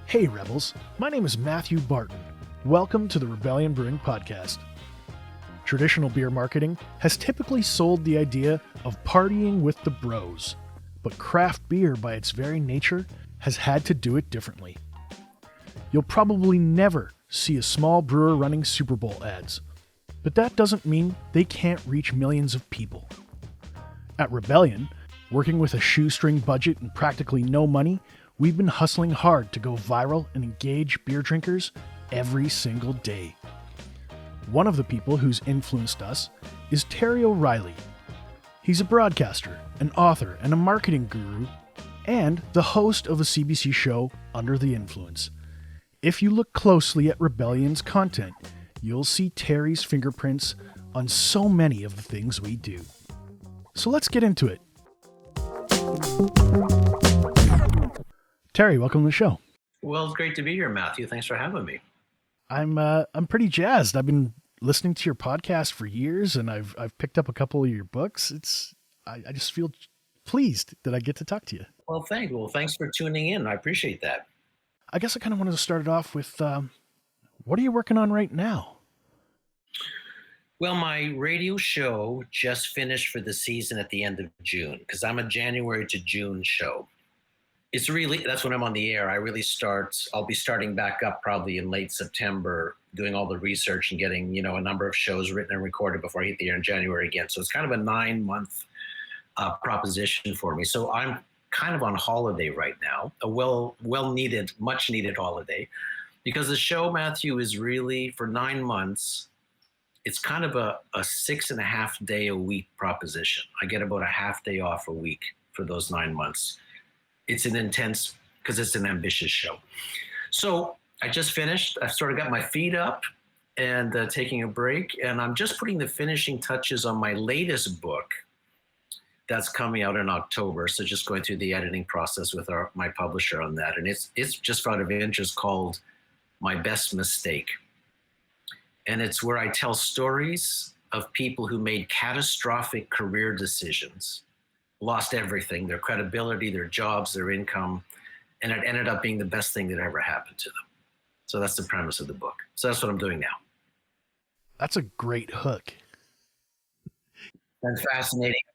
Hey Rebels, my name is Matthew Barton. Welcome to the Rebellion Brewing Podcast. Traditional beer marketing has typically sold the idea of partying with the bros, but craft beer by its very nature has had to do it differently. You'll probably never see a small brewer running Super Bowl ads, but that doesn't mean they can't reach millions of people. At Rebellion, working with a shoestring budget and practically no money, we've been hustling hard to go viral and engage beer drinkers every single day. One of the people who's influenced us is Terry O'Reilly. He's a broadcaster, an author, and a marketing guru, and the host of a CBC show, Under the Influence. If you look closely at Rebellion's content, you'll see Terry's fingerprints on so many of the things we do. So let's get into it. Terry, welcome to the show. Well, it's great to be here, Matthew. Thanks for having me. I'm pretty jazzed. I've been listening to your podcast for years, and I've picked up a couple of your books. I just feel pleased that I get to talk to you. Well, thanks for tuning in. I appreciate that. I guess I kind of wanted to start it off with, what are you working on right now? Well, my radio show just finished for the season at the end of June because I'm a January to June show. That's when I'm on the air. I'll be starting back up probably in late September, doing all the research and getting, a number of shows written and recorded before I hit the air in January again. So it's kind of a 9-month proposition for me. So I'm kind of on holiday right now, a well-needed, much-needed holiday, because the show, Matthew, is really, for 9 months, it's kind of a 6.5 day a week proposition. I get about a half day off a week for those 9 months. It's an intense, because it's an ambitious show. So I just finished. I've sort of got my feet up and taking a break. And I'm just putting the finishing touches on my latest book that's coming out in October. So just going through the editing process with my publisher on that. And it's just out of interest, called My Best Mistake. And it's where I tell stories of people who made catastrophic career decisions, lost everything, their credibility, their jobs, their income, and it ended up being the best thing that ever happened to them. So that's the premise of the book. So that's what I'm doing now. That's a great hook. And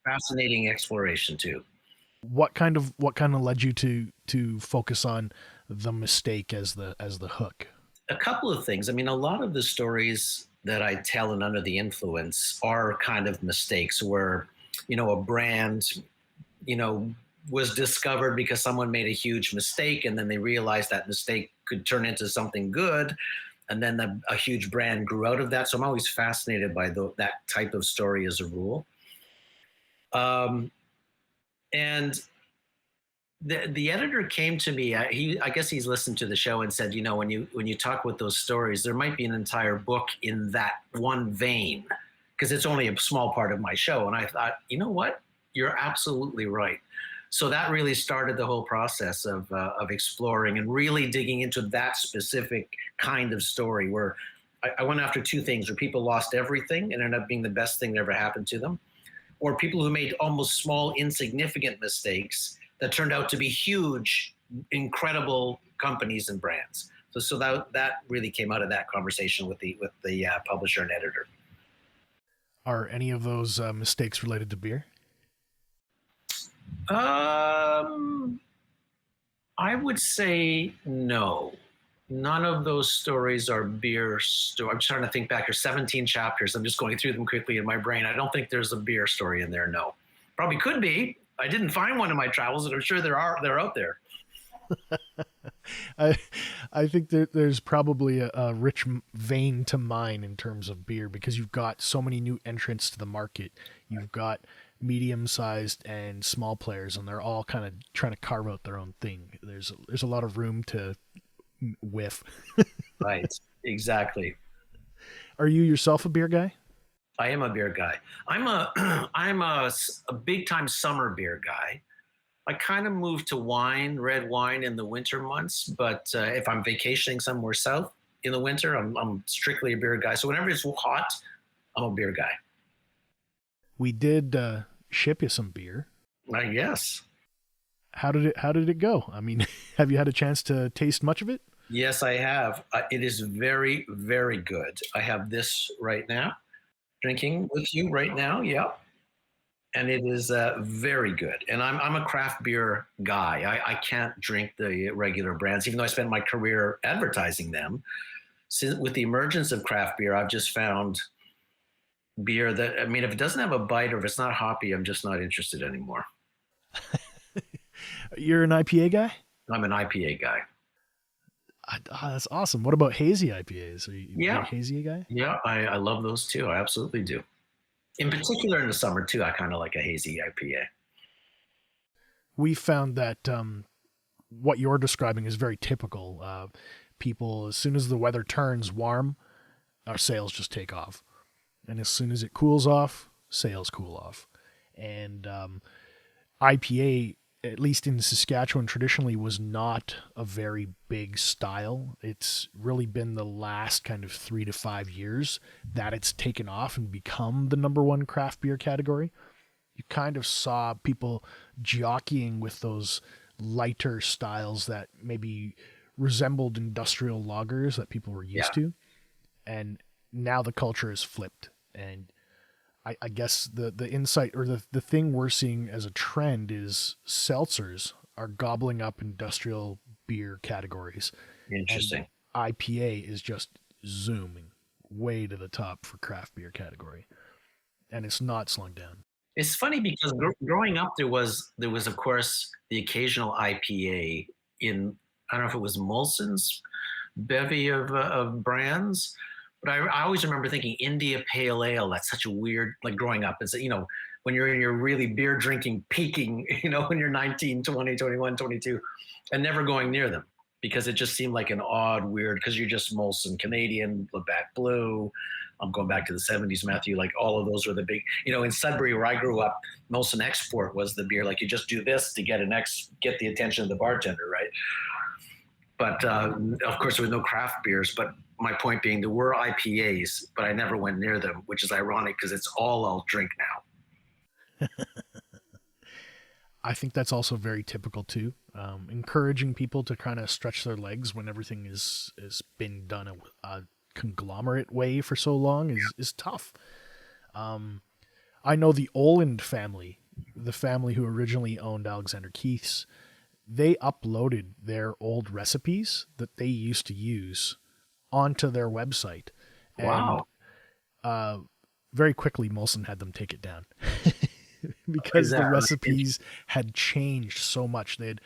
fascinating exploration too. What kind of led you to focus on the mistake as the hook? A couple of things. I mean, a lot of the stories that I tell in Under the Influence are kind of mistakes where, a brand, was discovered because someone made a huge mistake, and then they realized that mistake could turn into something good, and then a huge brand grew out of that. So I'm always fascinated by that type of story as a rule. And the editor came to me. I guess he's listened to the show and said, when you talk with those stories, there might be an entire book in that one vein, because it's only a small part of my show. And I thought, you know what? You're absolutely right. So that really started the whole process of exploring and really digging into that specific kind of story where I went after two things: where people lost everything and ended up being the best thing that ever happened to them, or people who made almost small, insignificant mistakes that turned out to be huge, incredible companies and brands. So that really came out of that conversation with the publisher and editor. Are any of those mistakes related to beer? I would say no. None of those stories are beer stories. I'm trying to think back. There's 17 chapters. I'm just going through them quickly in my brain. I don't think there's a beer story in there. No, probably could be. I didn't find one in my travels, and I'm sure they're out there. I think there's probably a rich vein to mine in terms of beer, because you've got so many new entrants to the market. You've got medium-sized and small players, and they're all kind of trying to carve out their own thing. There's a lot of room to whiff. Right, exactly. Are you yourself a beer guy? I am a beer guy. I'm a big time summer beer guy. I kind of moved to red wine in the winter months, but if I'm vacationing somewhere south in the winter, I'm strictly a beer guy. So whenever it's hot, I'm a beer guy. We did ship you some beer. Yes. How did it go? I mean, have you had a chance to taste much of it? Yes, I have. It is very, very good. I have this right now, drinking with you right now. Yep. And it is very good. And I'm a craft beer guy. I can't drink the regular brands, even though I spent my career advertising them. Since with the emergence of craft beer, I've just found beer that, I mean, if it doesn't have a bite or if it's not hoppy, I'm just not interested anymore. You're an IPA guy? I'm an IPA guy. That's awesome. What about hazy IPAs? Are you a hazy guy? Yeah, I love those too. I absolutely do. In particular in the summer too, I kind of like a hazy IPA. We found that what you're describing is very typical. People, as soon as the weather turns warm, our sales just take off. And as soon as it cools off, sales cool off. And IPA, at least in Saskatchewan, traditionally was not a very big style. It's really been the last kind of 3 to 5 years that it's taken off and become the number one craft beer category. You kind of saw people jockeying with those lighter styles that maybe resembled industrial lagers that people were used to. And now the culture is flipped. And I guess the insight or the thing we're seeing as a trend is seltzers are gobbling up industrial beer categories. Interesting. And IPA is just zooming way to the top for craft beer category. And it's not slowing down. It's funny because growing up, there was of course the occasional IPA in, I don't know if it was Molson's bevy of brands, but I always remember thinking India Pale Ale. That's such a weird, like growing up, it's, you know, when you're in your really beer drinking peaking, you know, when you're 19, 20, 21, 22, and never going near them because it just seemed like an odd, weird, because you're just Molson Canadian, Labatt Blue. I'm going back to the 70s, Matthew, like all of those were the big, you know, in Sudbury where I grew up, Molson Export was the beer. Like you just do this to get get the attention of the bartender, right? But of course, there were no craft beers. But my point being, there were IPAs, but I never went near them, which is ironic because it's all I'll drink now. I think that's also very typical too. Encouraging people to kind of stretch their legs when everything is been done a conglomerate way for so long is tough. I know the Oland family, the family who originally owned Alexander Keith's, they uploaded their old recipes that they used to use onto their website. Wow. And very quickly, Molson had them take it down because the recipes had changed so much. They had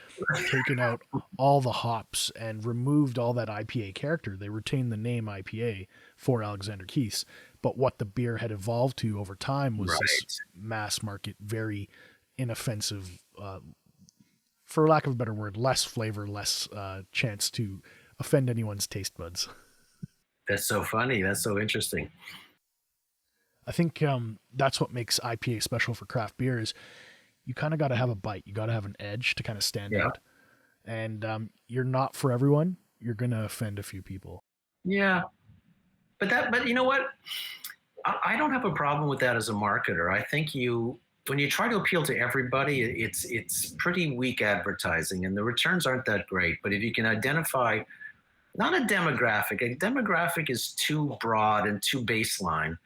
taken out all the hops and removed all that IPA character. They retained the name IPA for Alexander Keith's, but what the beer had evolved to over time was this mass market, very inoffensive, for lack of a better word, less flavor, less chance to offend anyone's taste buds. That's so funny. That's so interesting. I think that's what makes IPA special for craft beer is you kind of got to have a bite. You got to have an edge to kind of stand out. And you're not for everyone. You're going to offend a few people. Yeah. But you know what? I don't have a problem with that as a marketer. I think when you try to appeal to everybody, it's pretty weak advertising and the returns aren't that great. But if you can identify, not a demographic is too broad and too baseline.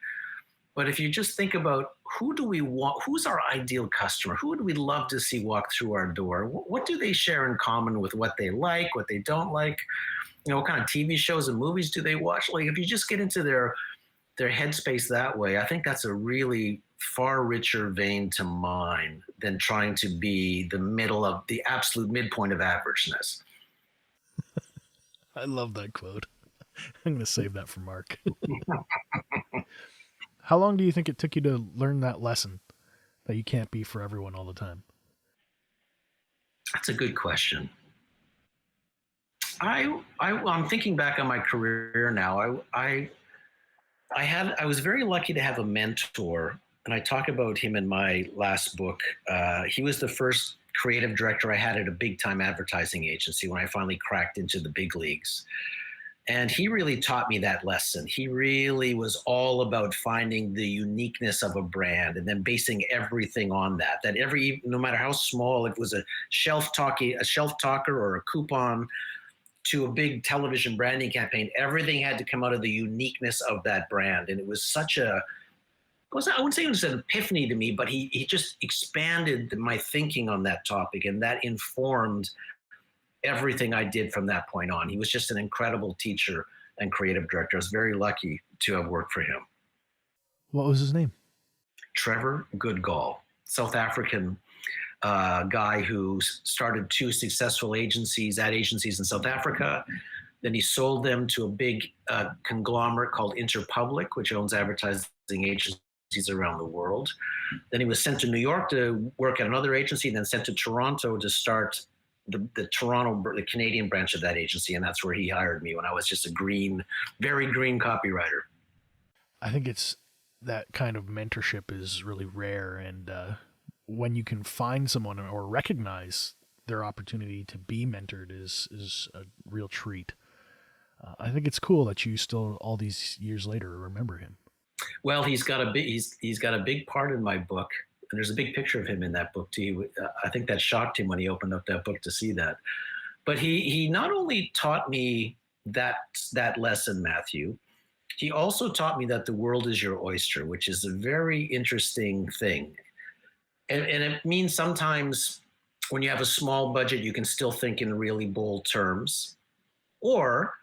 But if you just think about who do we want, who's our ideal customer? Who would we love to see walk through our door? What do they share in common with what they like, what they don't like? You know, what kind of TV shows and movies do they watch? Like if you just get into their headspace that way, I think that's a really far richer vein to mine than trying to be the absolute midpoint of averageness. I love that quote. I'm going to save that for Mark. How long do you think it took you to learn that lesson that you can't be for everyone all the time? That's a good question. I'm thinking back on my career now. I was very lucky to have a mentor, and I talk about him in my last book. He was the first creative director I had at a big time advertising agency when I finally cracked into the big leagues. And he really taught me that lesson. He really was all about finding the uniqueness of a brand and then basing everything on that. That no matter how small, it was a shelf talker or a coupon to a big television branding campaign, everything had to come out of the uniqueness of that brand. And it was such I wouldn't say it was an epiphany to me, but he just expanded my thinking on that topic, and that informed everything I did from that point on. He was just an incredible teacher and creative director. I was very lucky to have worked for him. What was his name? Trevor Goodgall, South African guy who started 2 successful agencies in South Africa. Then he sold them to a big conglomerate called Interpublic, which owns advertising agencies around the world. Then he was sent to New York to work at another agency, and then sent to Toronto to start the Canadian branch of that agency. And that's where he hired me when I was just a very green copywriter. I think it's that kind of mentorship is really rare. And when you can find someone or recognize their opportunity to be mentored is a real treat. I think it's cool that you still, all these years later, remember him. Well, he's got a big part in my book. And there's a big picture of him in that book too. I think that shocked him when he opened up that book to see that. But he not only taught me that lesson, Matthew, he also taught me that the world is your oyster, which is a very interesting thing. And it means sometimes when you have a small budget, you can still think in really bold terms. Or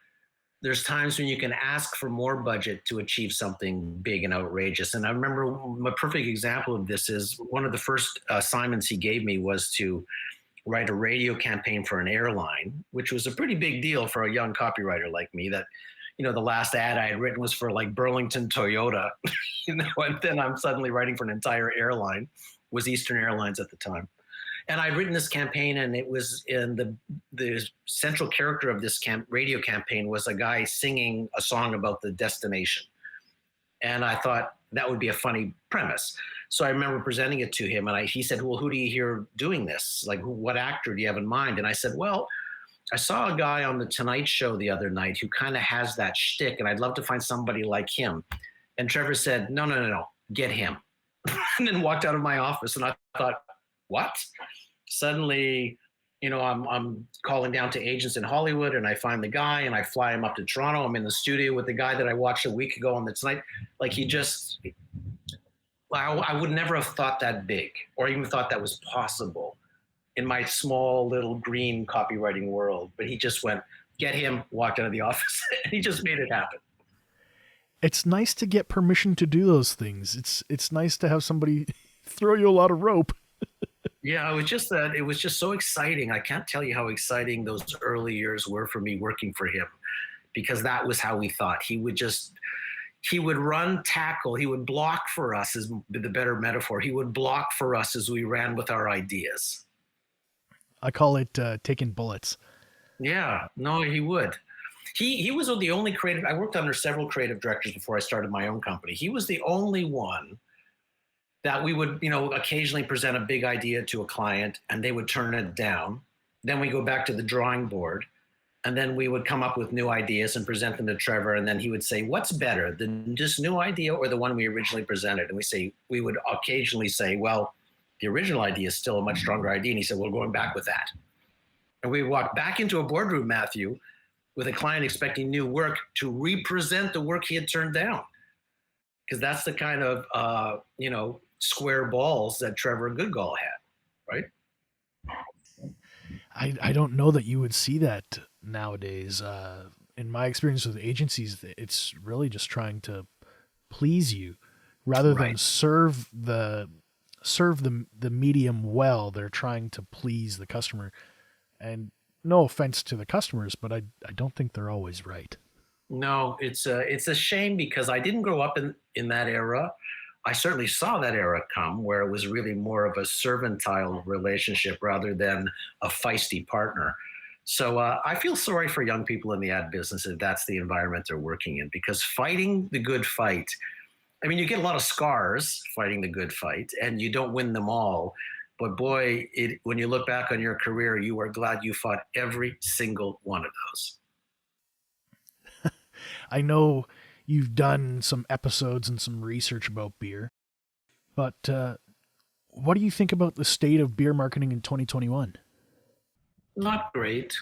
there's times when you can ask for more budget to achieve something big and outrageous. And I remember a perfect example of this is one of the first assignments he gave me was to write a radio campaign for an airline, which was a pretty big deal for a young copywriter like me. That, the last ad I had written was for like Burlington Toyota, and then I'm suddenly writing for an entire airline. It was Eastern Airlines at the time. And I'd written this campaign, and it was in the central character of this radio campaign was a guy singing a song about the destination. And I thought that would be a funny premise. So I remember presenting it to him, and he said, well, who do you hear doing this? Like, what actor do you have in mind? And I said, well, I saw a guy on the Tonight Show the other night who kind of has that shtick, and I'd love to find somebody like him. And Trevor said, no, get him. And then walked out of my office, and I thought, what? Suddenly, I'm calling down to agents in Hollywood, and I find the guy, and I fly him up to Toronto. I'm in the studio with the guy that I watched a week ago on the Tonight. Like, I would never have thought that big, or even thought that was possible in my small little green copywriting world. But he just went, get him, walked out of the office, and he just made it happen. It's nice to get permission to do those things. It's nice to have somebody throw you a lot of rope. Yeah, it was just so exciting. I can't tell you how exciting those early years were for me working for him, because that was how we thought. He would run tackle. He would block for us, is the better metaphor. He would block for us as we ran with our ideas. I call it taking bullets. Yeah, no, he would. He was the only creative. I worked under several creative directors before I started my own company. He was the only one that we would, occasionally present a big idea to a client, and they would turn it down. Then we go back to the drawing board, and then we would come up with new ideas and present them to Trevor. And then he would say, what's better, this new idea or the one we originally presented? And we would occasionally say, well, the original idea is still a much stronger idea. And he said, we're going back with that. And we walked back into a boardroom, Matthew, with a client expecting new work to represent the work he had turned down. Because that's the kind of, square balls that Trevor Goodgall had, right? I don't know that you would see that nowadays. In my experience with agencies, it's really just trying to please you rather than serve the medium well. They're trying to please the customer. And no offense to the customers, but I don't think they're always right. No, it's a shame, because I didn't grow up in that era. I certainly saw that era come where it was really more of a servantile relationship rather than a feisty partner. So I feel sorry for young people in the ad business if that's the environment they're working in, because fighting the good fight, I mean, you get a lot of scars fighting the good fight, and you don't win them all. But boy, when you look back on your career, you are glad you fought every single one of those. I know you've done some episodes and some research about beer, but what do you think about the state of beer marketing in 2021? Not great.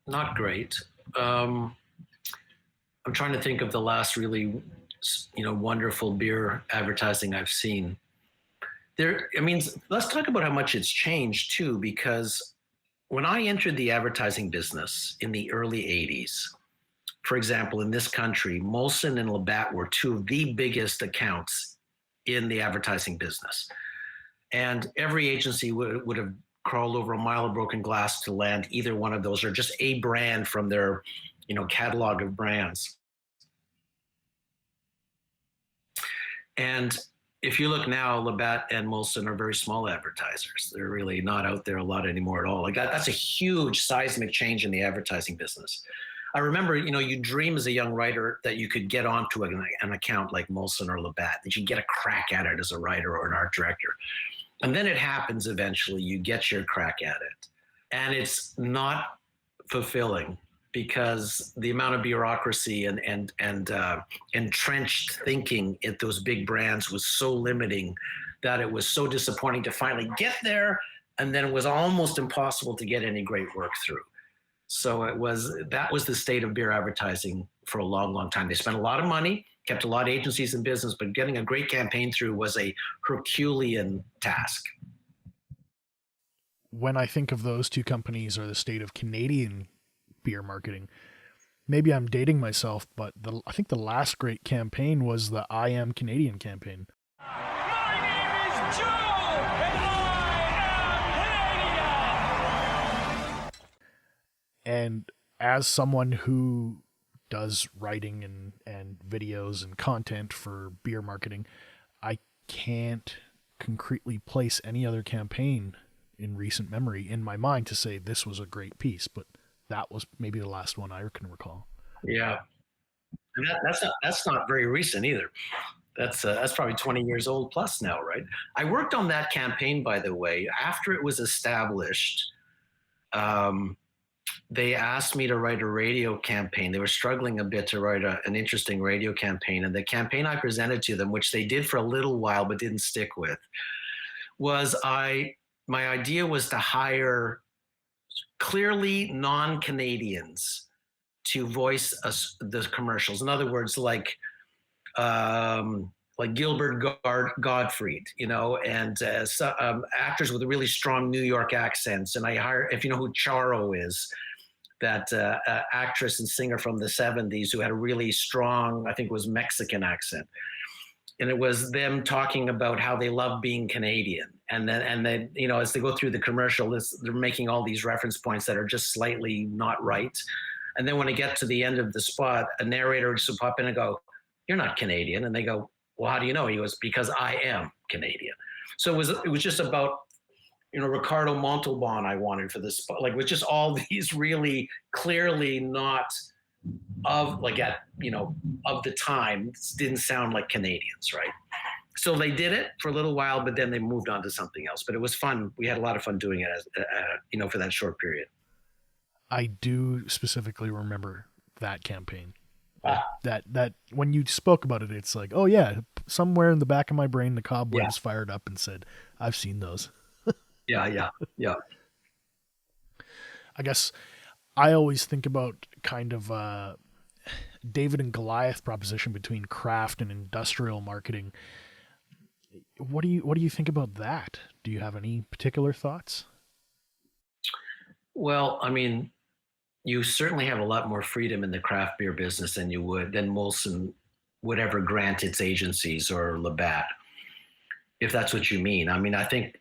Not great. Um, I'm trying to think of the last really, wonderful beer advertising I've seen. Let's talk about how much it's changed too, because when I entered the advertising business in the early 80s, for example, in this country, Molson and Labatt were two of the biggest accounts in the advertising business. And every agency would have crawled over a mile of broken glass to land either one of those or just a brand from their, catalog of brands. And if you look now, Labatt and Molson are very small advertisers. They're really not out there a lot anymore at all. Like that's a huge seismic change in the advertising business. I remember, you dream as a young writer that you could get onto an account like Molson or Labatt, that you get a crack at it as a writer or an art director. And then it happens eventually, you get your crack at it. And it's not fulfilling because the amount of bureaucracy and entrenched thinking at those big brands was so limiting that it was so disappointing to finally get there. And then it was almost impossible to get any great work through. So that was the state of beer advertising for a long, long time. They spent a lot of money, kept a lot of agencies in business, but getting a great campaign through was a Herculean task. When I think of those two companies or the state of Canadian beer marketing, maybe I'm dating myself, but I think the last great campaign was the I Am Canadian campaign. My name is Joe, and I am Canadian. And as someone who does writing and videos and content for beer marketing, I can't concretely place any other campaign in recent memory in my mind to say this was a great piece, but that was maybe the last one I can recall. Yeah, and that's not very recent either. That's probably 20 years old plus now, right? I worked on that campaign, by the way, after it was established. They asked me to write a radio campaign. They were struggling a bit to write an interesting radio campaign. And the campaign I presented to them, which they did for a little while but didn't stick with, was my idea was to hire clearly non-Canadians to voice the commercials. In other words, like Gilbert Gottfried, and actors with really strong New York accents. And I hired, if you know who Charo is, that actress and singer from the 70s who had a really strong, I think it was Mexican accent. And it was them talking about how they love being Canadian. And then, as they go through the commercial, they're making all these reference points that are just slightly not right. And then when they get to the end of the spot, a narrator would just pop in and go, "You're not Canadian." And they go, "Well, how do you know?" He goes, "Because I am Canadian." So it was just about, Ricardo Montalban I wanted for this spot. Like, with just all these really clearly not of the time, didn't sound like Canadians, right? So they did it for a little while, but then they moved on to something else. But it was fun. We had a lot of fun doing it, for that short period. I do specifically remember that campaign. That when you spoke about it, it's like, oh yeah, somewhere in the back of my brain, the cobwebs fired up and said, "I've seen those." Yeah. I guess I always think about kind of David and Goliath proposition between craft and industrial marketing. What do you think about that? Do you have any particular thoughts? Well, you certainly have a lot more freedom in the craft beer business than Molson would ever grant its agencies or Labatt, if that's what you mean. I think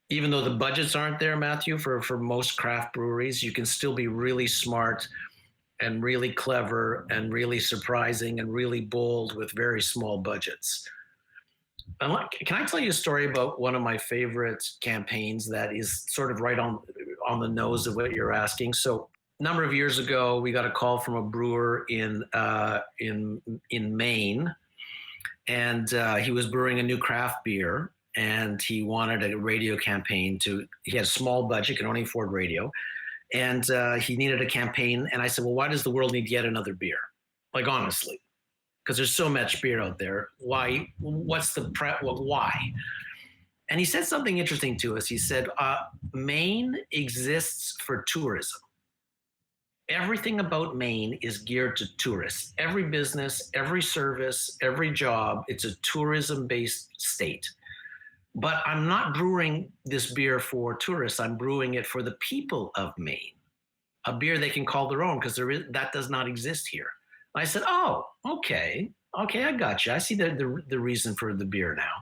even though the budgets aren't there, Matthew, for most craft breweries, you can still be really smart and really clever and really surprising and really bold with very small budgets. Can I tell you a story about one of my favorite campaigns that is sort of right on the nose of what you're asking? So a number of years ago, we got a call from a brewer in Maine, and he was brewing a new craft beer, and he wanted a radio campaign. He had a small budget, could only afford radio, and he needed a campaign. And I said, well, why does the world need yet another beer? Like, honestly, because there's so much beer out there. Why? What's the why? And he said something interesting to us. He said, Maine exists for tourism. Everything about Maine is geared to tourists. Every business, every service, every job, it's a tourism-based state. But I'm not brewing this beer for tourists. I'm brewing it for the people of Maine. A beer they can call their own, because that does not exist here. I said, oh, okay, I got you. I see the reason for the beer now.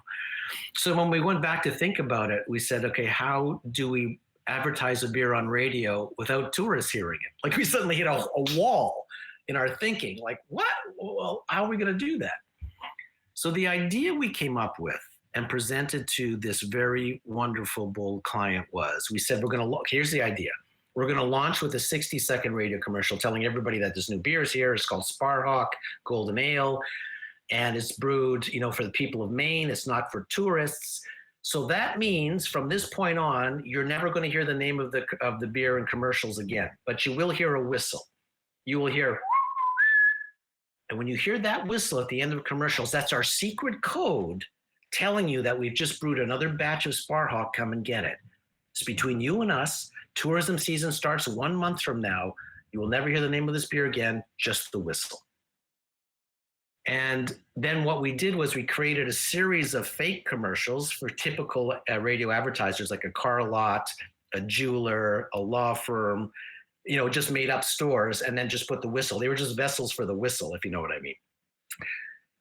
So when we went back to think about it, we said, okay, how do we advertise a beer on radio without tourists hearing it? Like, we suddenly hit a wall in our thinking. Like, what? Well, how are we going to do that? So the idea we came up with and presented to this very wonderful, bold client was, we said, here's the idea. We're going to launch with a 60-second radio commercial telling everybody that this new beer is here. It's called Sparhawk Golden Ale, and it's brewed, for the people of Maine. It's not for tourists. So that means from this point on, you're never going to hear the name of the beer in commercials again, but you will hear a whistle. You will hear, and when you hear that whistle at the end of commercials, that's our secret code telling you that we've just brewed another batch of Sparhawk. Come and get it. It's between you and us. Tourism season starts 1 month from now. You will never hear the name of this beer again, just the whistle. And then what we did was we created a series of fake commercials for typical radio advertisers, like a car lot, a jeweler, a law firm, just made up stores, and then just put the whistle. They were just vessels for the whistle, if you know what I mean.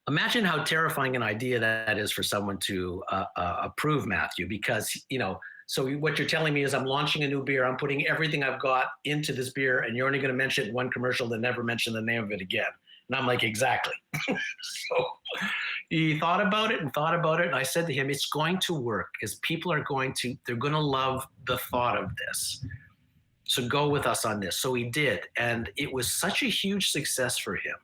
Imagine how terrifying an idea that is for someone to approve, Matthew, because, so what you're telling me is I'm launching a new beer. I'm putting everything I've got into this beer, and you're only going to mention it in one commercial, then never mention the name of it again. And I'm like, exactly. So he thought about it. And I said to him, it's going to work, because people they're going to love the thought of this. So go with us on this. So he did. And it was such a huge success for him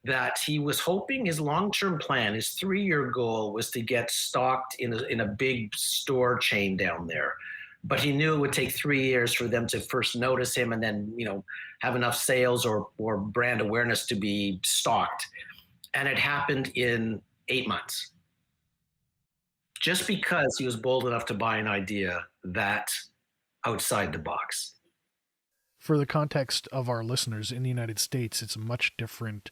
that he was hoping his long-term plan, his 3-year goal, was to get stocked in a big store chain down there. But he knew it would take 3 years for them to first notice him and then, have enough sales or brand awareness to be stocked. And it happened in 8 months. Just because he was bold enough to buy an idea that outside the box. For the context of our listeners, in the United States, it's a much different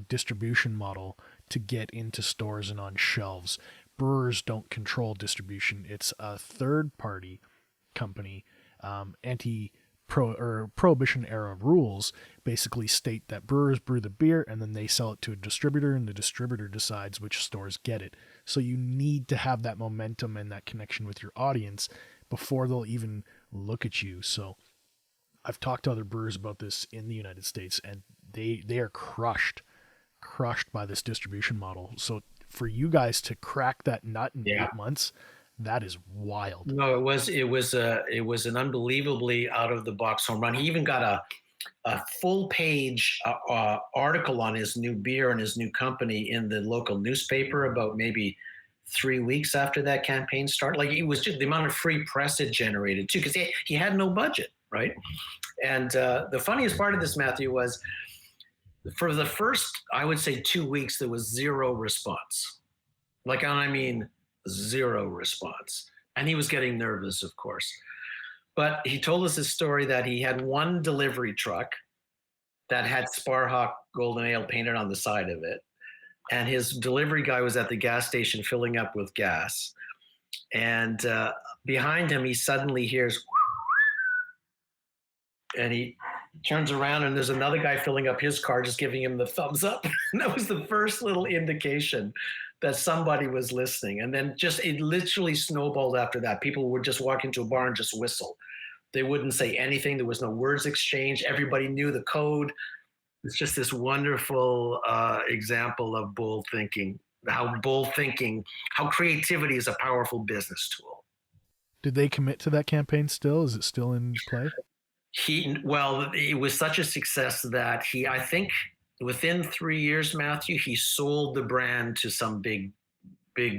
distribution model to get into stores and on shelves. Brewers don't control distribution. It's a third-party company. Prohibition era rules basically state that brewers brew the beer and then they sell it to a distributor, and the distributor decides which stores get it. So you need to have that momentum and that connection with your audience before they'll even look at you. So I've talked to other brewers about this in the United States, and they are crushed by this distribution model. So for you guys to crack that nut in 8 months, that is wild. No, it was an unbelievably out of the box home run. He even got a full page article on his new beer and his new company in the local newspaper about maybe 3 weeks after that campaign started. Like, it was just the amount of free press it generated too, because he had no budget, right? And the funniest part of this, Matthew, was for the first, I would say, 2 weeks, there was zero response. Like, I mean, zero response. And he was getting nervous, of course. But he told us his story that he had one delivery truck that had Sparhawk Golden Ale painted on the side of it. And his delivery guy was at the gas station filling up with gas. And behind him, he suddenly hears, and he turns around, and there's another guy filling up his car, just giving him the thumbs up. And that was the first little indication that somebody was listening. And then it literally snowballed after that. People would just walk into a bar and just whistle. They wouldn't say anything. There was no words exchanged. Everybody knew the code. It's just this wonderful example of bold thinking, how creativity is a powerful business tool. Did they commit to that campaign still? Is it still in play? It was such a success that I think within 3 years, Matthew, he sold the brand to some big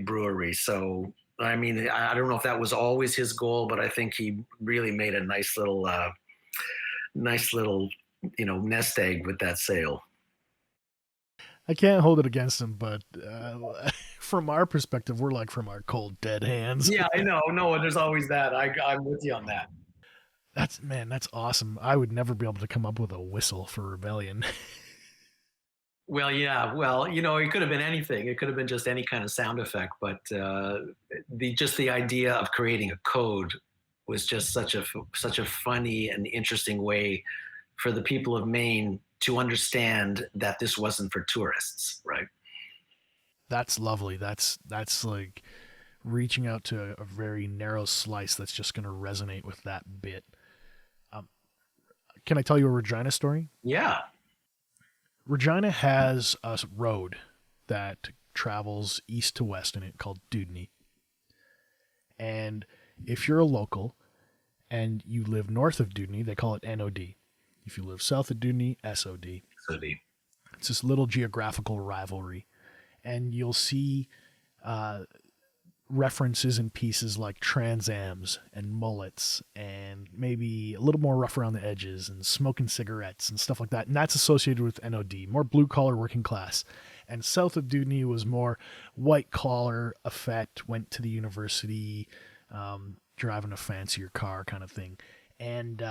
brewery. So, I mean, I don't know if that was always his goal, but I think he really made a nice little, nest egg with that sale. I can't hold it against them, but from our perspective, we're like from our cold, dead hands. Yeah, I know. No, there's always that. I'm with you on that. That's awesome. I would never be able to come up with a whistle for rebellion. Well, yeah. Well, it could have been anything. It could have been just any kind of sound effect, but the idea of creating a code was just such a funny and interesting way for the people of Maine to understand that this wasn't for tourists, right? That's lovely. That's like reaching out to a very narrow slice that's just going to resonate with that bit. Can I tell you a Regina story? Yeah. Regina has a road that travels east to west in it called Dudney. And if you're a local and you live north of Dudney, they call it NOD. If you live south of Dudney, SOD. It's this little geographical rivalry. And you'll see references in pieces like Trans Ams and mullets and maybe a little more rough around the edges and smoking cigarettes and stuff like that. And that's associated with NOD, more blue collar working class. And south of Dudney was more white collar effect, went to the university, driving a fancier car kind of thing. And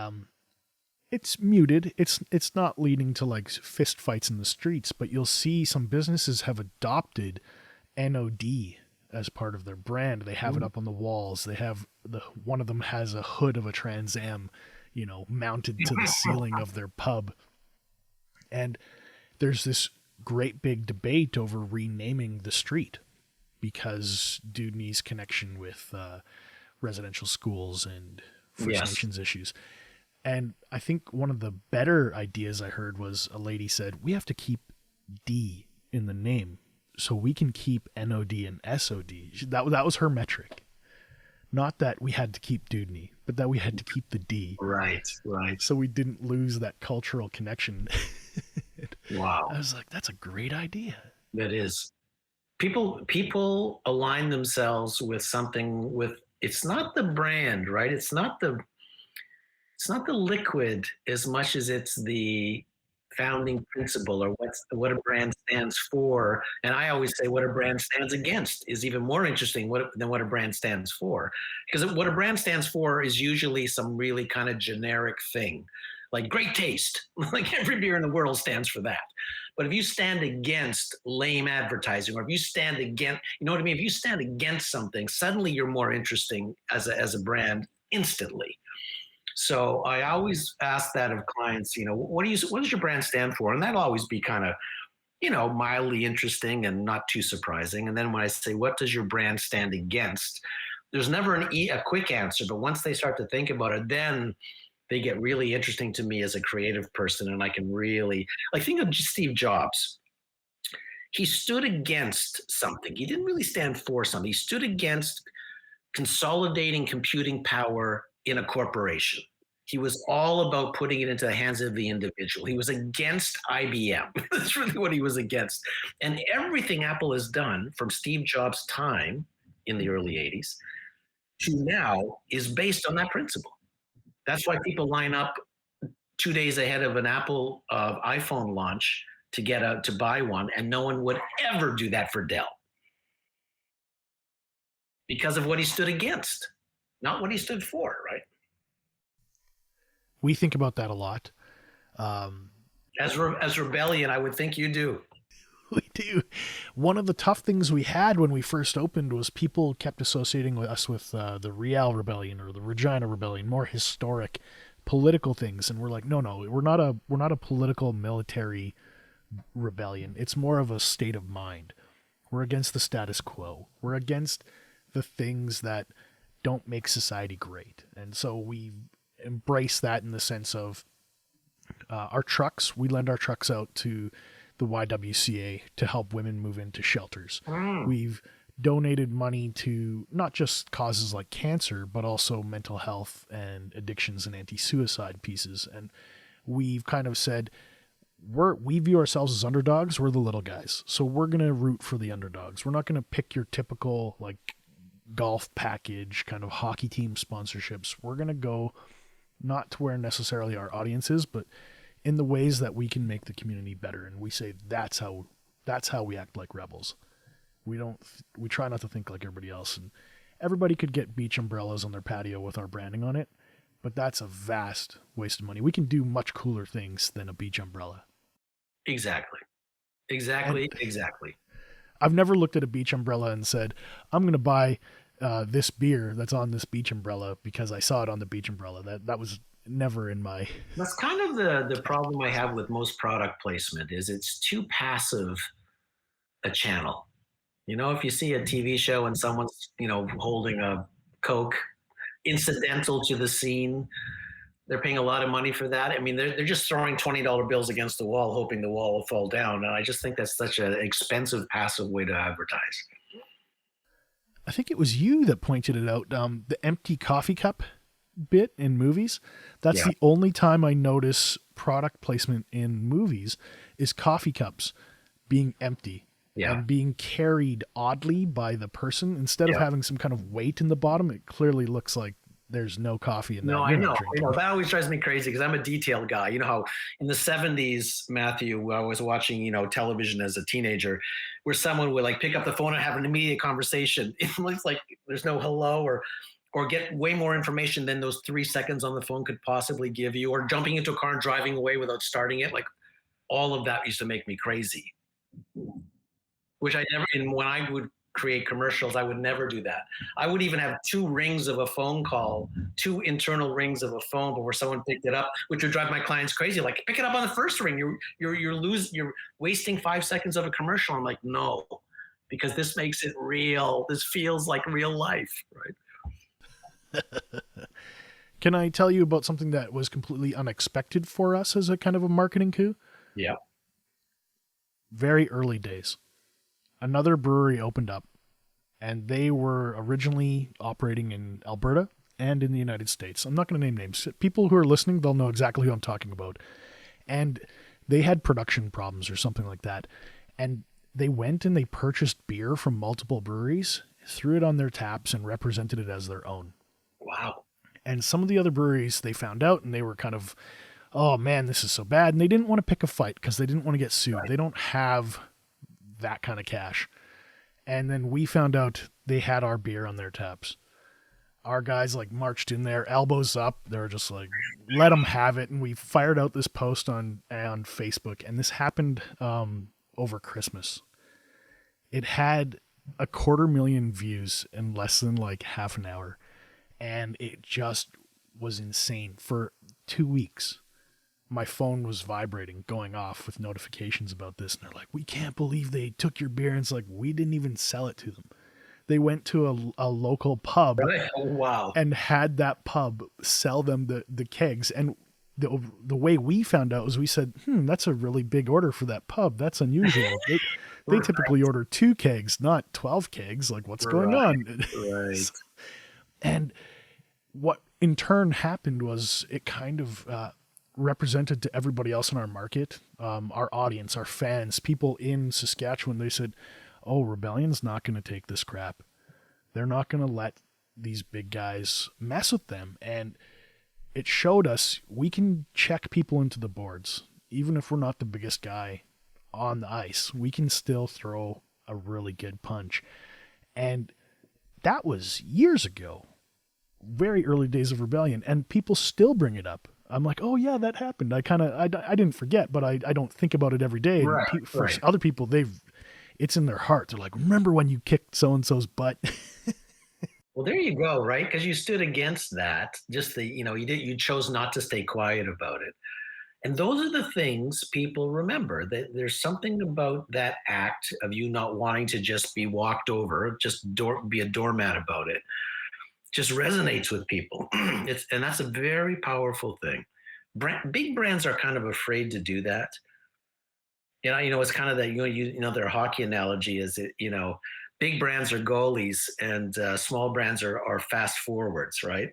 it's muted. It's not leading to like fist fights in the streets, but you'll see some businesses have adopted NOD as part of their brand. They have it up on the walls. They have one of them has a hood of a Trans Am, mounted to the ceiling of their pub. And there's this great big debate over renaming the street because Dudney's connection with residential schools and First Nations issues. And I think one of the better ideas I heard was a lady said, we have to keep D in the name so we can keep NOD and SOD. That was her metric. Not that we had to keep Dudney, but that we had to keep the D. Right. So we didn't lose that cultural connection. Wow. I was like, that's a great idea. That is. People align themselves with something it's not the brand, right? It's not the liquid as much as it's the founding principle or what a brand stands for. And I always say what a brand stands against is even more interesting than what a brand stands for. Because what a brand stands for is usually some really kind of generic thing, like great taste. Like every beer in the world stands for that. But if you stand against lame advertising, or if you stand against, you know what I mean? If you stand against something, suddenly you're more interesting as a brand instantly. So I always ask that of clients, what does your brand stand for? And that'll always be kind of, mildly interesting and not too surprising. And then when I say, what does your brand stand against? There's never a quick answer, but once they start to think about it, then they get really interesting to me as a creative person. And I can really, think of Steve Jobs. He stood against something. He didn't really stand for something. He stood against consolidating computing power in a corporation. He was all about putting it into the hands of the individual. He was against IBM. That's really what he was against. And everything Apple has done from Steve Jobs' time in the early 80s to now is based on that principle. That's why people line up 2 days ahead of an Apple iPhone launch to buy one, and no one would ever do that for Dell because of what he stood against, not what he stood for, right? We think about that a lot. As Rebellion, I would think you do. We do. One of the tough things we had when we first opened was people kept associating us with the Riel Rebellion or the Regina Rebellion, more historic political things, and we're like, no, we're not a political military rebellion. It's more of a state of mind. We're against the status quo. We're against the things that don't make society great, and so we embrace that in the sense of our trucks. We lend our trucks out to the YWCA to help women move into shelters. We've donated money to not just causes like cancer, but also mental health and addictions and anti-suicide pieces. And we've kind of said, we view ourselves as underdogs. We're the little guys. So we're going to root for the underdogs. We're not going to pick your typical like golf package kind of hockey team sponsorships. We're going to go not to where necessarily our audience is, but in the ways that we can make the community better. And we say that's how That's how we act like rebels. We try not to think like everybody else. And everybody could get beach umbrellas on their patio with our branding on it, but that's a vast waste of money. We can do much cooler things than a beach umbrella. Exactly. I've never looked at a beach umbrella and said, I'm going to buy this beer that's on this beach umbrella because I saw it on the beach umbrella. That was never in my... That's kind of the problem I have with most product placement is it's too passive a channel. You know, if you see a TV show and someone's, holding a Coke incidental to the scene, they're paying a lot of money for that. I mean, they're just throwing $20 bills against the wall, hoping the wall will fall down. And I just think that's such an expensive, passive way to advertise. I think it was you that pointed it out, the empty coffee cup bit in movies. That's the only time I notice product placement in movies is coffee cups being empty. And being carried oddly by the person. Instead of having some kind of weight in the bottom, it clearly looks like there's no coffee in that. No, I know. That always drives me crazy because I'm a detail guy. You know how in the 70s, Matthew, I was watching, television as a teenager, where someone would like pick up the phone and have an immediate conversation. It looks like there's no hello or get way more information than those 3 seconds on the phone could possibly give you, or jumping into a car and driving away without starting it. Like all of that used to make me crazy. Which I never, and when I would create commercials, I would never do that. I would even have 2 rings of a phone call, 2 internal rings of a phone before someone picked it up, which would drive my clients crazy. Like, pick it up on the first ring. You're wasting 5 seconds of a commercial. I'm like, no, because this makes it real. This feels like real life, right? Can I tell you about something that was completely unexpected for us as a kind of a marketing coup? Yeah. Very early days. Another brewery opened up, and they were originally operating in Alberta and in the United States. I'm not going to name names. People who are listening, they'll know exactly who I'm talking about. And they had production problems or something like that. And they went and they purchased beer from multiple breweries, threw it on their taps, and represented it as their own. Wow. And some of the other breweries, they found out, and they were kind of, oh man, this is so bad. And they didn't want to pick a fight because they didn't want to get sued. Right. They don't have that kind of cash. And then we found out they had our beer on their taps. Our guys like marched in there, elbows up. They were just like, let them have it. And we fired out this post on Facebook. And this happened over Christmas. It had 250,000 views in less than like half an hour. And it just was insane. For 2 weeks, my phone was vibrating, going off with notifications about this. And they're like, we can't believe they took your beer. And it's like, we didn't even sell it to them. They went to a local pub and had that pub sell them the kegs. And the way we found out was we said, that's a really big order for that pub. That's unusual. They typically order 2 kegs, not 12 kegs. Like, what's going on? Right. And what in turn happened was it kind of represented to everybody else in our market, our audience, our fans, people in Saskatchewan. They said, oh, Rebellion's not going to take this crap. They're not going to let these big guys mess with them. And it showed us we can check people into the boards. Even if we're not the biggest guy on the ice, we can still throw a really good punch. And that was years ago, very early days of Rebellion, and people still bring it up. I'm like, oh yeah, that happened. I didn't forget, but I don't think about it every day. Right, and for other people, it's in their heart. They're like, remember when you kicked so-and-so's butt? Well, there you go. Right. Because you stood against that. Just you chose not to stay quiet about it. And those are the things people remember. That there's something about that act of you not wanting to just be walked over, be a doormat about it. Just resonates with people. And that's a very powerful thing. Big brands are kind of afraid to do that. It's kind of that, their hockey analogy is big brands are goalies and small brands are fast forwards, right?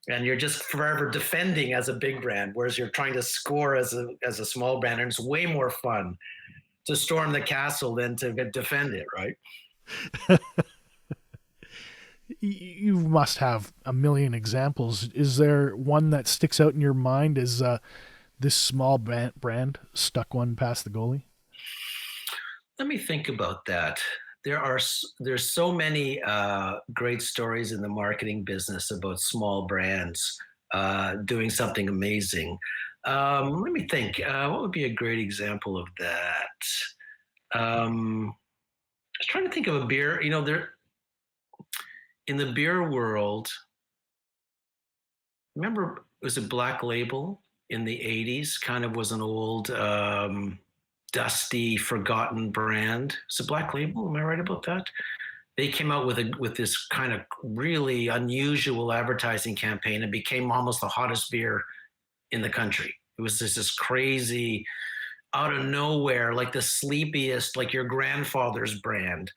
And you're just forever defending as a big brand, whereas you're trying to score as a small brand. And it's way more fun to storm the castle than to defend it, right? You must have a million examples. Is there one that sticks out in your mind as this small brand stuck one past the goalie? Let me think about that. There's so many great stories in the marketing business about small brands doing something amazing. Let me think. What would be a great example of that? I was trying to think of a beer. There in the beer world. Remember, was it Black Label in the '80s? Kind of was an old, dusty, forgotten brand. Is it Black Label? Am I right about that? They came out with this kind of really unusual advertising campaign and became almost the hottest beer in the country. It was just this crazy, out of nowhere, like the sleepiest, like your grandfather's brand.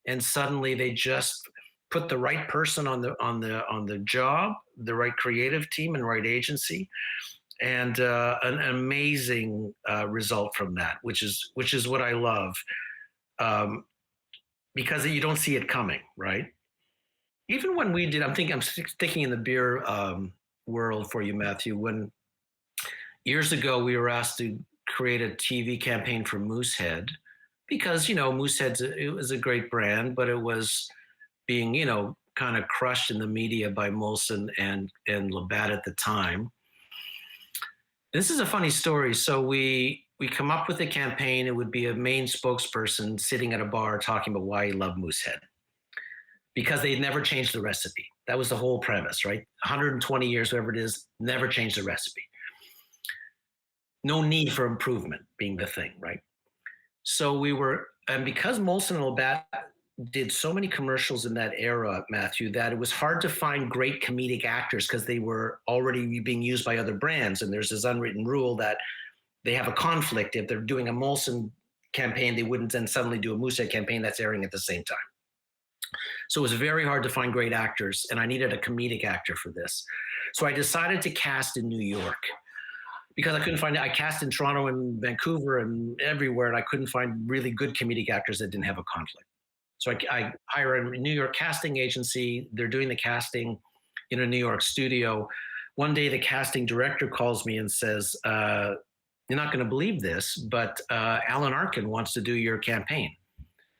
And suddenly they just put the right person on the job, the right creative team and right agency, and an amazing result from that, which is what I love, um, because you don't see it coming, right? Even when we did, I'm thinking in the beer world for you, Matthew. When years ago we were asked to create a TV campaign for Moosehead, because it was a great brand, but it was being kind of crushed in the media by Molson and Labatt at the time. This is a funny story. So we come up with a campaign. It would be a main spokesperson sitting at a bar talking about why he loved Moosehead, because they'd never changed the recipe. That was the whole premise, right? 120 years, whatever it is, never changed the recipe. No need for improvement being the thing, right? So and because Molson and Labatt did so many commercials in that era, Matthew, that it was hard to find great comedic actors because they were already being used by other brands. And there's this unwritten rule that they have a conflict. If they're doing a Molson campaign, they wouldn't then suddenly do a Moosehead campaign that's airing at the same time. So it was very hard to find great actors, and I needed a comedic actor for this. So I decided to cast in New York, because I couldn't find it. I cast in Toronto and Vancouver and everywhere, and I couldn't find really good comedic actors that didn't have a conflict. So I hire a New York casting agency. They're doing the casting in a New York studio. One day, the casting director calls me and says, "You're not going to believe this, but Alan Arkin wants to do your campaign."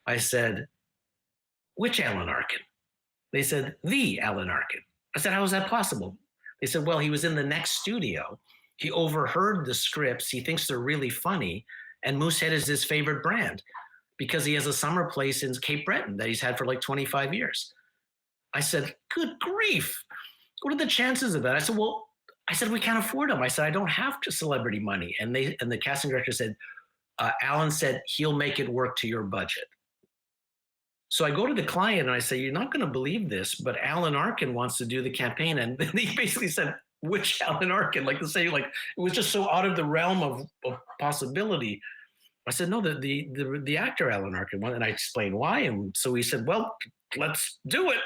I said, "Which Alan Arkin?" They said, "The Alan Arkin." I said, "How is that possible?" They said, "Well, he was in the next studio. He overheard the scripts. He thinks they're really funny. And Moosehead is his favorite brand because he has a summer place in Cape Breton that he's had for like 25 years. I said, "Good grief. What are the chances of that?" I said, "We can't afford him." I said, "I don't have celebrity money." And the casting director said, "Alan said he'll make it work to your budget." So I go to the client and I say, "You're not going to believe this, but Alan Arkin wants to do the campaign." And he basically said, "Which Alan Arkin?" Like to say, like, it was just so out of the realm of possibility. I said, "No, the actor Alan Arkin." And I explained why. And so he said, "Well, let's do it."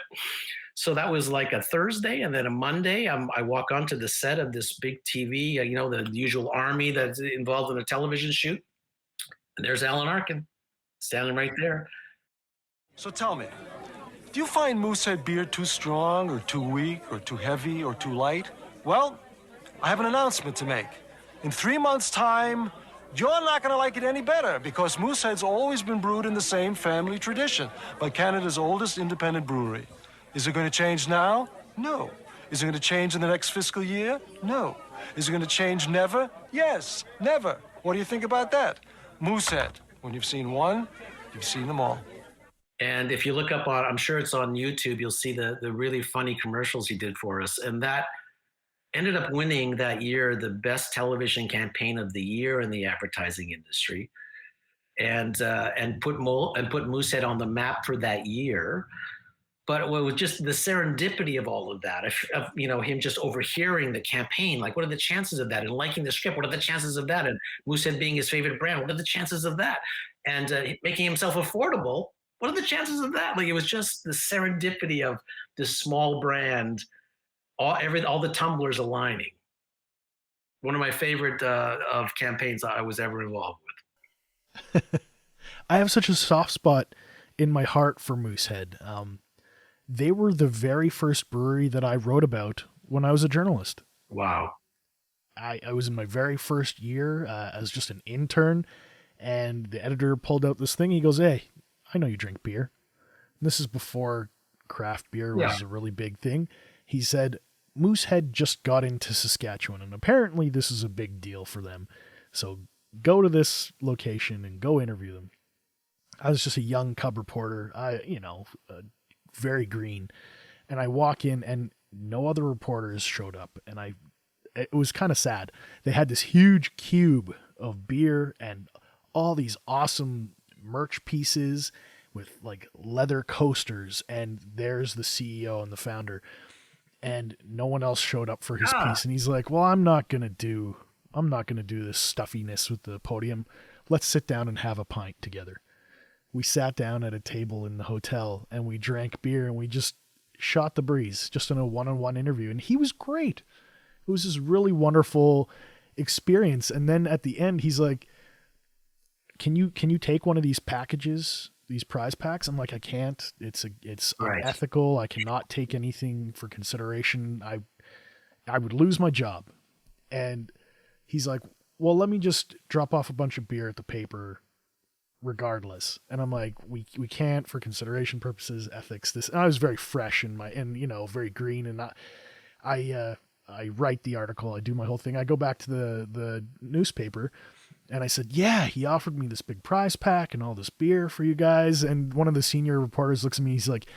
So that was like a Thursday, and then a Monday, I walk onto the set of this big TV, the usual army that's involved in a television shoot, and there's Alan Arkin standing right there. So tell me, do you find Moosehead beer too strong or too weak or too heavy or too light? Well, I have an announcement to make. In 3 months' time, you're not going to like it any better because Moosehead's always been brewed in the same family tradition by Canada's oldest independent brewery. Is it going to change now? No. Is it going to change in the next fiscal year? No. Is it going to change never? Yes, never. What do you think about that? Moosehead. When you've seen one, you've seen them all. And if you look up I'm sure it's on YouTube, you'll see the really funny commercials he did for us. And that ended up winning that year the best television campaign of the year in the advertising industry, and put Moosehead on the map for that year. But it was just the serendipity of all of that, him just overhearing the campaign, like, what are the chances of that? And liking the script, what are the chances of that? And Moosehead being his favorite brand, what are the chances of that? And making himself affordable, what are the chances of that? Like, it was just the serendipity of this small brand, all the tumblers aligning. One of my favorite of campaigns I was ever involved with. I have such a soft spot in my heart for Moosehead. They were the very first brewery that I wrote about when I was a journalist. Wow. I was in my very first year as just an intern, And the editor pulled out this thing. He goes, "Hey, I know you drink beer." And this is before craft beer was a really big thing. He said, "Moosehead just got into Saskatchewan, and apparently this is a big deal for them. So go to this location and go interview them." I was just a young cub reporter, very green. And I walk in and no other reporters showed up. And it was kind of sad. They had this huge cube of beer and all these awesome merch pieces with like leather coasters. And there's the CEO and the founder. And no one else showed up for his piece. And he's like, "Well, I'm not going to do this stuffiness with the podium. Let's sit down and have a pint together." We sat down at a table in the hotel and we drank beer and we just shot the breeze just in a one-on-one interview. And he was great. It was this really wonderful experience. And then at the end, he's like, can you take one of these packages, these prize packs?" I'm like, "I can't. It's unethical. I cannot take anything for consideration. I would lose my job." And he's like, "Well, let me just drop off a bunch of beer at the paper regardless." And I'm like, we can't for consideration purposes, ethics, this. And I was very fresh very green. And I write the article, I do my whole thing. I go back to the newspaper and I said, "Yeah, he offered me this big prize pack and all this beer for you guys." And one of the senior reporters looks at me. He's like,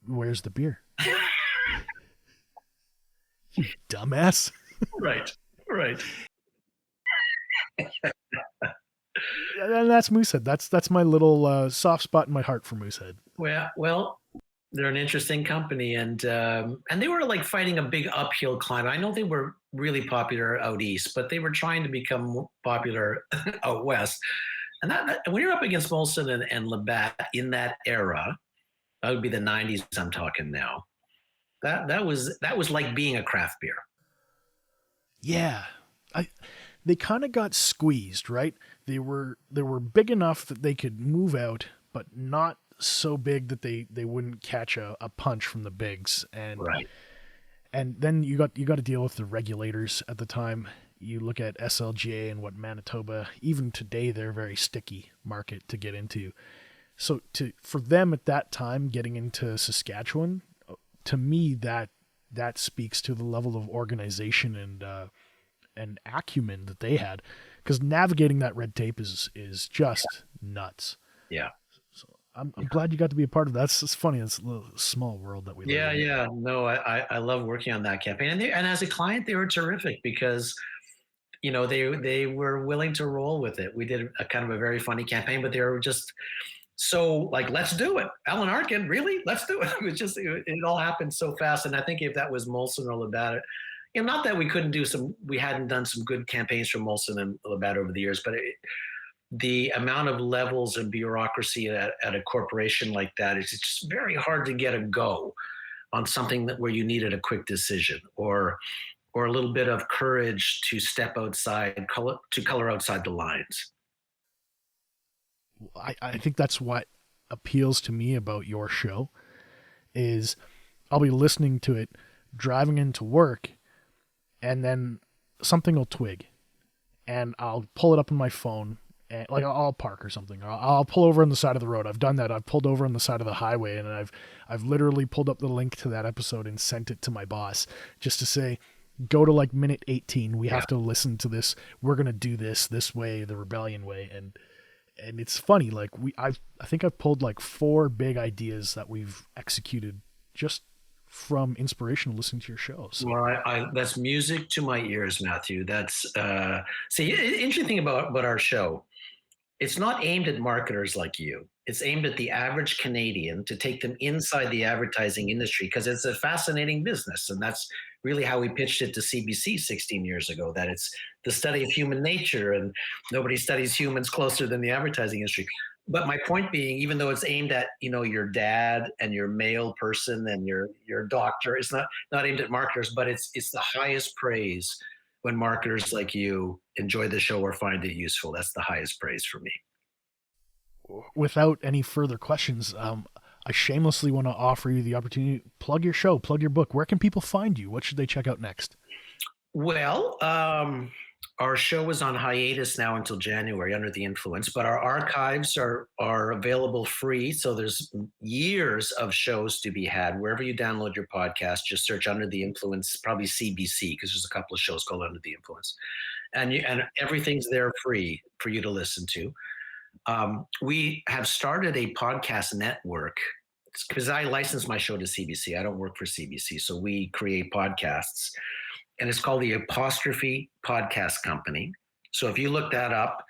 "Where's the beer?" You dumbass. Right. And that's Moosehead. That's my little soft spot in my heart for Moosehead. Well, they're an interesting company, and they were like fighting a big uphill climb. I know they were really popular out east, but they were trying to become popular out west. And that when you're up against Molson and Labatt in that era, that would be the '90s. I'm talking now. That was like being a craft beer. Yeah, they kind of got squeezed, right? They were big enough that they could move out, but not so big that they wouldn't catch a punch from the bigs. And right. And then you got to deal with the regulators at the time. You look at SLGA and what Manitoba, even today, they're a very sticky market to get into. So for them at that time, getting into Saskatchewan, to me, that speaks to the level of organization and acumen that they had, because navigating that red tape is just nuts. Yeah. So I'm glad you got to be a part of that. It's funny. It's a little small world that we live in. Yeah. No, I love working on that campaign. And as a client, they were terrific because, they were willing to roll with it. We did a kind of a very funny campaign, but they were just so like, "Let's do it. Alan Arkin, really? Let's do it." It was just, it all happened so fast. And I think if that was Molson or Labatt, not that we hadn't done some good campaigns for Molson and Labatt over the years, but the amount of levels and bureaucracy at a corporation like that, it's just very hard to get a go on something where you needed a quick decision or a little bit of courage to step outside, to color outside the lines. I think that's what appeals to me about your show is I'll be listening to it driving into work, and then something will twig and I'll pull it up on my phone, and like I'll park or something, or I'll pull over on the side of the road. I've done that. I've pulled over on the side of the highway, and I've literally pulled up the link to that episode and sent it to my boss just to say, "Go to like minute 18. We have to listen to this. We're going to do this way, the rebellion way." And it's funny, like I think I've pulled like 4 big ideas that we've executed just from inspiration of listening to your shows. So. Well, that's music to my ears, Matthew. That's see, interesting thing about our show. It's not aimed at marketers like you. It's aimed at the average Canadian to take them inside the advertising industry, because it's a fascinating business. And that's really how we pitched it to CBC 16 years ago, that it's the study of human nature, and nobody studies humans closer than the advertising industry. But my point being, even though it's aimed at, your dad and your male person and your doctor, it's not aimed at marketers, but it's the highest praise when marketers like you enjoy the show or find it useful. That's the highest praise for me. Without any further questions, I shamelessly want to offer you the opportunity to plug your show, plug your book. Where can people find you? What should they check out next? Well, Our show is on hiatus now until January, Under the Influence, but our archives are available free. So there's years of shows to be had. Wherever you download your podcast, just search Under the Influence, probably CBC, because there's a couple of shows called Under the Influence. And everything's there free for you to listen to. We have started a podcast network because I license my show to CBC. I don't work for CBC. So we create podcasts. And it's called the Apostrophe Podcast Company. So if you look that up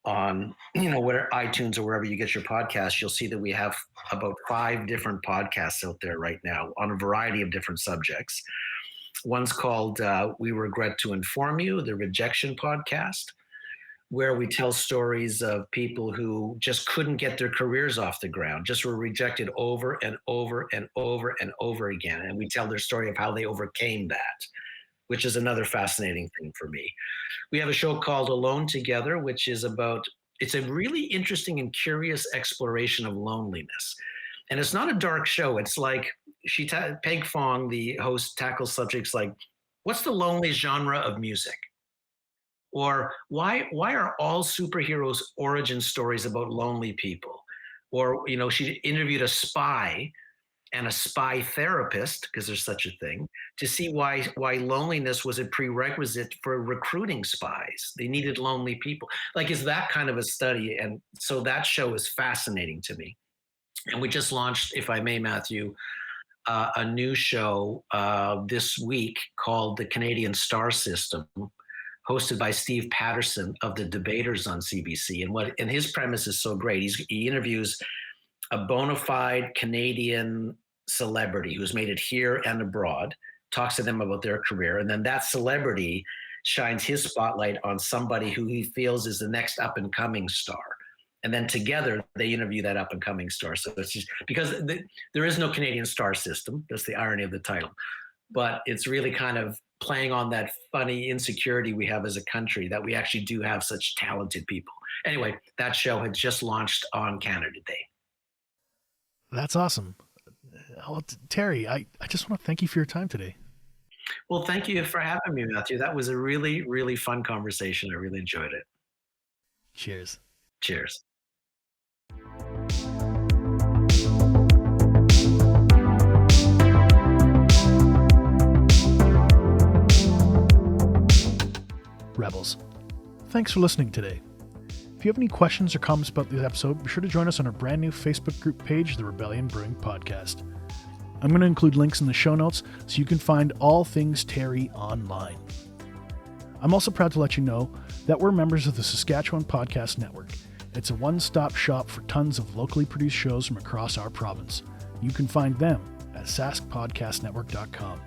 on, whatever iTunes or wherever you get your podcasts, you'll see that we have about 5 different podcasts out there right now on a variety of different subjects. One's called We Regret to Inform You, the Rejection Podcast, where we tell stories of people who just couldn't get their careers off the ground, just were rejected over and over and over and over again. And we tell their story of how they overcame that, which is another fascinating thing for me. We have a show called Alone Together, which is it's a really interesting and curious exploration of loneliness. And it's not a dark show. It's like Peg Fong, the host, tackles subjects like, what's the loneliest genre of music? Or why are all superheroes origin stories about lonely people? Or, she interviewed a spy and a spy therapist, because there's such a thing, to see why loneliness was a prerequisite for recruiting spies. They needed lonely people. Like, it's that kind of a study. And so that show is fascinating to me. And we just launched, if I may, Matthew, a new show this week called The Canadian Star System, hosted by Steve Patterson of The Debaters on CBC. And his premise is so great. He interviews a bona fide Canadian celebrity who's made it here and abroad, talks to them about their career, and then that celebrity shines his spotlight on somebody who he feels is the next up-and-coming star. And then together, they interview that up-and-coming star. So it's just because there is no Canadian star system. That's the irony of the title. But it's really kind of playing on that funny insecurity we have as a country that we actually do have such talented people. Anyway, that show had just launched on Canada Day. That's awesome. Well, Terry, I just want to thank you for your time today. Well, thank you for having me, Matthew. That was a really, really fun conversation. I really enjoyed it. Cheers. Cheers. Rebels, thanks for listening today. If you have any questions or comments about this episode, be sure to join us on our brand new Facebook group page, The Rebellion Brewing Podcast. I'm going to include links in the show notes so you can find all things Terry online. I'm also proud to let you know that we're members of the Saskatchewan Podcast Network. It's a one-stop shop for tons of locally produced shows from across our province. You can find them at saskpodcastnetwork.com.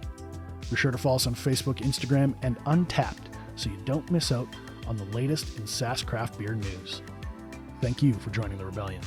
Be sure to follow us on Facebook, Instagram, and Untapped so you don't miss out on the latest in Sask craft beer news. Thank you for joining the Rebellion.